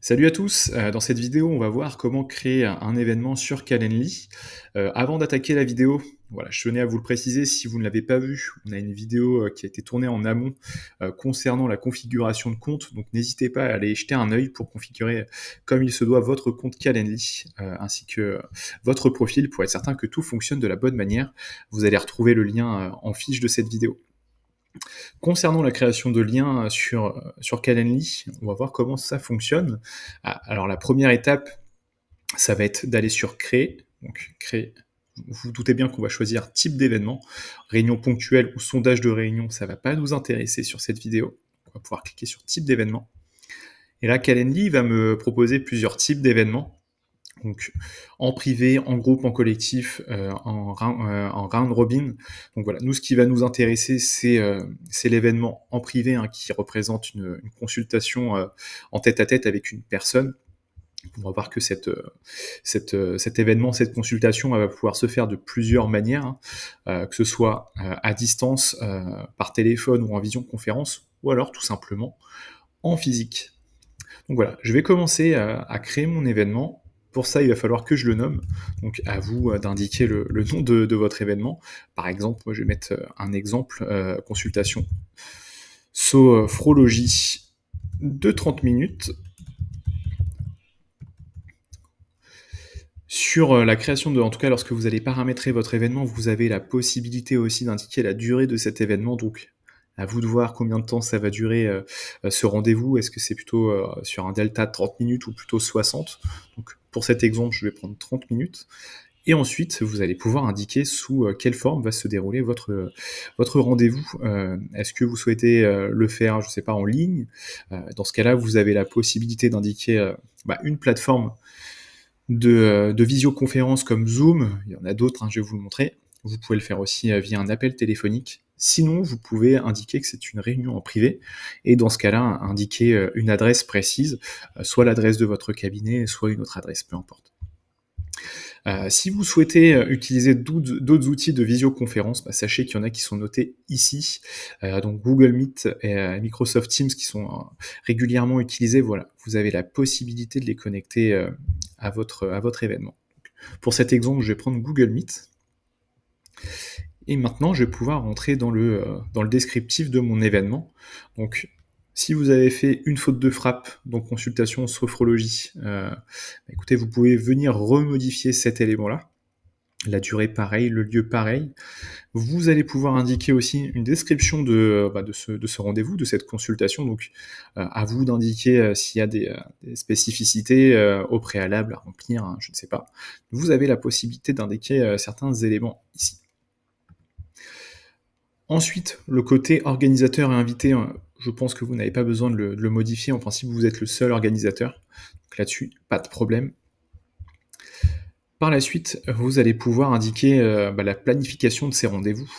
Salut à tous, dans cette vidéo, on va voir comment créer un événement sur Calendly. Avant d'attaquer la vidéo, voilà, je tenais à vous le préciser, si vous ne l'avez pas vu, on a une vidéo qui a été tournée en amont concernant la configuration de compte, donc n'hésitez pas à aller jeter un œil pour configurer comme il se doit votre compte Calendly, ainsi que votre profil pour être certain que tout fonctionne de la bonne manière. Vous allez retrouver le lien en fiche de cette vidéo. Concernant la création de liens sur Calendly, on va voir comment ça fonctionne. Alors la première étape, ça va être d'aller sur créer. Donc créer, vous vous doutez bien qu'on va choisir type d'événement. Réunion ponctuelle ou sondage de réunion, ça ne va pas nous intéresser sur cette vidéo. On va pouvoir cliquer sur type d'événement. Et là, Calendly va me proposer plusieurs types d'événements. Donc en privé, en groupe, en collectif, en round robin. Donc voilà, nous ce qui va nous intéresser, c'est l'événement en privé qui représente une consultation en tête-à-tête avec une personne. On va voir que cet événement, cette consultation, elle va pouvoir se faire de plusieurs manières, que ce soit à distance, par téléphone ou en visioconférence, ou alors tout simplement en physique. Donc voilà, je vais commencer à créer mon événement. Pour ça, il va falloir que je le nomme. Donc à vous d'indiquer le nom de votre événement. Par exemple, moi, je vais mettre un exemple, consultation sophrologie de 30 minutes. Sur la création de, en tout cas, lorsque vous allez paramétrer votre événement, vous avez la possibilité aussi d'indiquer la durée de cet événement. Donc à vous de voir combien de temps ça va durer ce rendez-vous. Est-ce que c'est plutôt sur un delta de 30 minutes ou plutôt 60? Donc pour cet exemple, je vais prendre 30 minutes. Et ensuite, vous allez pouvoir indiquer sous quelle forme va se dérouler votre rendez-vous. Est-ce que vous souhaitez le faire, je ne sais pas, en ligne? Dans ce cas-là, vous avez la possibilité d'indiquer une plateforme de visioconférence comme Zoom. Il y en a d'autres, je vais vous le montrer. Vous pouvez le faire aussi via un appel téléphonique. Sinon, vous pouvez indiquer que c'est une réunion en privé, et dans ce cas-là, indiquer une adresse précise, soit l'adresse de votre cabinet, soit une autre adresse, peu importe. Si vous souhaitez utiliser d'autres outils de visioconférence, sachez qu'il y en a qui sont notés ici, donc Google Meet et Microsoft Teams qui sont régulièrement utilisés. Voilà, vous avez la possibilité de les connecter à votre événement. Donc, pour cet exemple, je vais prendre Google Meet. Et maintenant, je vais pouvoir rentrer dans le descriptif de mon événement. Donc, si vous avez fait une faute de frappe, donc consultation sophrologie, écoutez, vous pouvez venir remodifier cet élément-là. La durée pareil, le lieu pareil. Vous allez pouvoir indiquer aussi une description de ce rendez-vous, de cette consultation. Donc, à vous d'indiquer s'il y a des spécificités au préalable à remplir, je ne sais pas. Vous avez la possibilité d'indiquer certains éléments ici. Ensuite, le côté organisateur et invité, je pense que vous n'avez pas besoin de le modifier. En principe, vous êtes le seul organisateur. Donc là-dessus, pas de problème. Par la suite, vous allez pouvoir indiquer la planification de ces rendez-vous.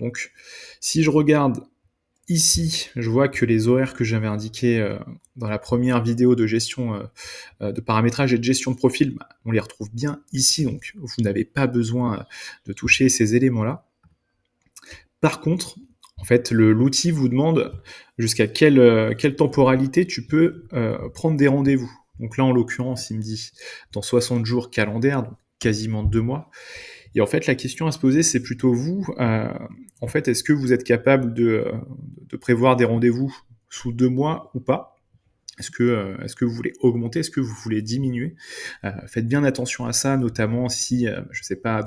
Donc, si je regarde ici, je vois que les horaires que j'avais indiqués dans la première vidéo de gestion de paramétrage et de gestion de profil, on les retrouve bien ici. Donc, vous n'avez pas besoin de toucher ces éléments-là. Par contre, en fait, l'outil vous demande jusqu'à quelle temporalité tu peux prendre des rendez-vous. Donc là, en l'occurrence, il me dit dans 60 jours calendaires, donc quasiment 2 mois. Et en fait, la question à se poser, c'est plutôt vous. En fait, est-ce que vous êtes capable de prévoir des rendez-vous sous 2 mois ou pas ? Est-ce que vous voulez augmenter? Est-ce que vous voulez diminuer? Faites bien attention à ça, notamment si, je sais pas,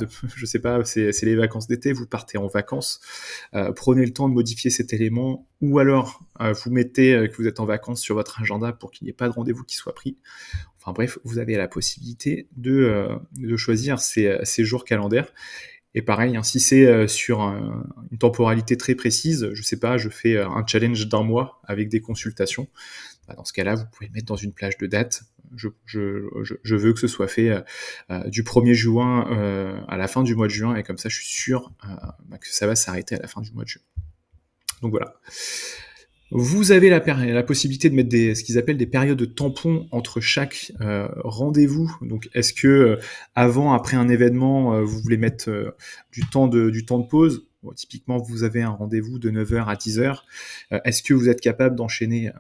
c'est les vacances d'été, vous partez en vacances. Prenez le temps de modifier cet élément, ou alors vous mettez que vous êtes en vacances sur votre agenda pour qu'il n'y ait pas de rendez-vous qui soit pris. Enfin bref, vous avez la possibilité de choisir ces jours calendaires. Et pareil, si c'est sur une temporalité très précise, je sais pas, je fais un challenge d'1 mois avec des consultations. Dans ce cas-là, vous pouvez le mettre dans une plage de date. Je veux que ce soit fait du 1er juin à la fin du mois de juin, et comme ça, je suis sûr que ça va s'arrêter à la fin du mois de juin. Donc voilà. Vous avez la possibilité de mettre ce qu'ils appellent des périodes de tampons entre chaque rendez-vous. Donc, est-ce que avant, après un événement, vous voulez mettre du temps de pause? Bon, typiquement, vous avez un rendez-vous de 9h à 10h. Est-ce que vous êtes capable d'enchaîner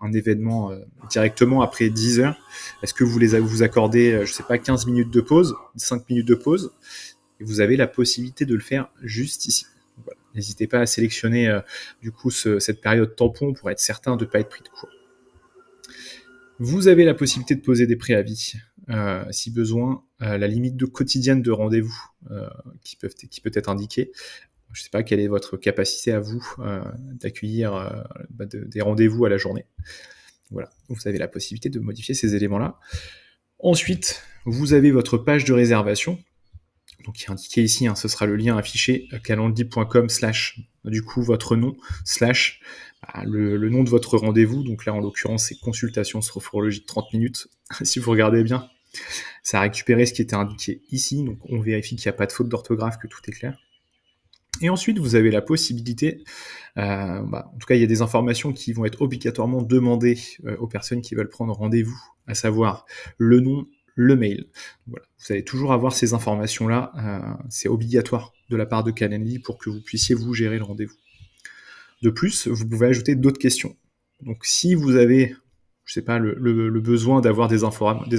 un événement directement après 10h? Est-ce que vous accordez, je sais pas, 15 minutes de pause, 5 minutes de pause? Et vous avez la possibilité de le faire juste ici. Voilà. N'hésitez pas à sélectionner du coup cette période tampon pour être certain de ne pas être pris de court. Vous avez la possibilité de poser des préavis, si besoin, la limite quotidienne de rendez-vous qui peut être indiquée. Je ne sais pas quelle est votre capacité à vous d'accueillir des rendez-vous à la journée. Voilà, vous avez la possibilité de modifier ces éléments-là. Ensuite, vous avez votre page de réservation, donc qui est indiqué ici, ce sera le lien affiché calendly.com/ du coup votre nom / le nom de votre rendez-vous. Donc là en l'occurrence c'est consultation sophrologique 30 minutes. Si vous regardez bien, ça a récupéré ce qui était indiqué ici, donc on vérifie qu'il n'y a pas de faute d'orthographe, que tout est clair. Et ensuite vous avez la possibilité, en tout cas il y a des informations qui vont être obligatoirement demandées aux personnes qui veulent prendre rendez-vous, à savoir le nom, le mail. Voilà. Vous allez toujours avoir ces informations-là, c'est obligatoire de la part de Calendly pour que vous puissiez vous gérer le rendez-vous. De plus, vous pouvez ajouter d'autres questions. Donc si vous avez, je sais pas, le besoin d'avoir des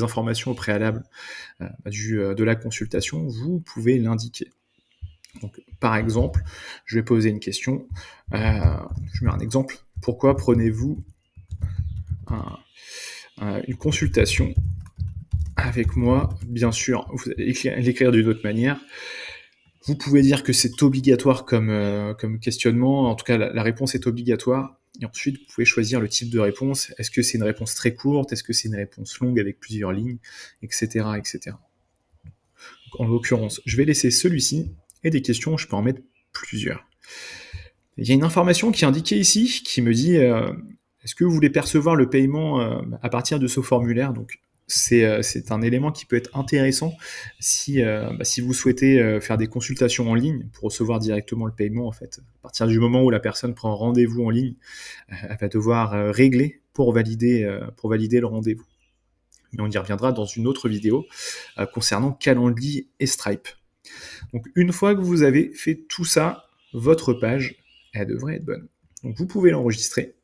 informations au préalable de la consultation, vous pouvez l'indiquer. Donc, par exemple, je vais poser une question. Je mets un exemple. Pourquoi prenez-vous une consultation avec moi? Bien sûr, vous allez l'écrire d'une autre manière. Vous pouvez dire que c'est obligatoire comme questionnement. En tout cas, la réponse est obligatoire. Et ensuite, vous pouvez choisir le type de réponse. Est-ce que c'est une réponse très courte? Est-ce que c'est une réponse longue avec plusieurs lignes? Etc. etc. Donc, en l'occurrence, je vais laisser celui-ci. Et des questions, je peux en mettre plusieurs. Il y a une information qui est indiquée ici, qui me dit est-ce que vous voulez percevoir le paiement à partir de ce formulaire? Donc, c'est un élément qui peut être intéressant si vous souhaitez faire des consultations en ligne pour recevoir directement le paiement. En fait, à partir du moment où la personne prend rendez-vous en ligne, elle va devoir régler pour valider le rendez-vous. Mais on y reviendra dans une autre vidéo concernant Calendly et Stripe. Donc une fois que vous avez fait tout ça, votre page, elle devrait être bonne. Donc vous pouvez l'enregistrer.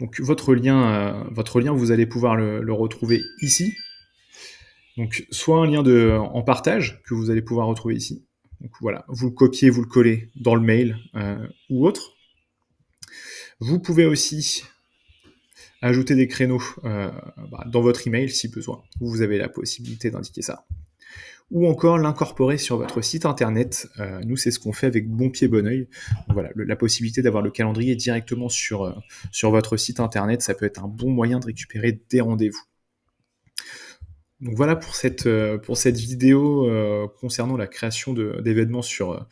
Donc votre lien, vous allez pouvoir le retrouver ici. Donc soit un lien en partage que vous allez pouvoir retrouver ici. Donc voilà, vous le copiez, vous le collez dans le mail ou autre. Vous pouvez aussi ajouter des créneaux dans votre email si besoin. Vous avez la possibilité d'indiquer ça. Ou encore l'incorporer sur votre site internet. Nous, c'est ce qu'on fait avec Bon Pied Bon Oeil. Voilà, la possibilité d'avoir le calendrier directement sur votre site internet, ça peut être un bon moyen de récupérer des rendez-vous. Donc voilà pour cette vidéo concernant la création d'événements sur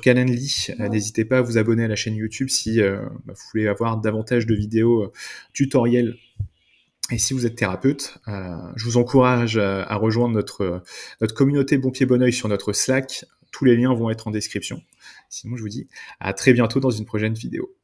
Calendly. N'hésitez pas à vous abonner à la chaîne YouTube si vous voulez avoir davantage de vidéos tutoriels. Et si vous êtes thérapeute, je vous encourage à rejoindre notre communauté Bon Pied Bon Oeil sur notre Slack. Tous les liens vont être en description. Sinon, je vous dis à très bientôt dans une prochaine vidéo.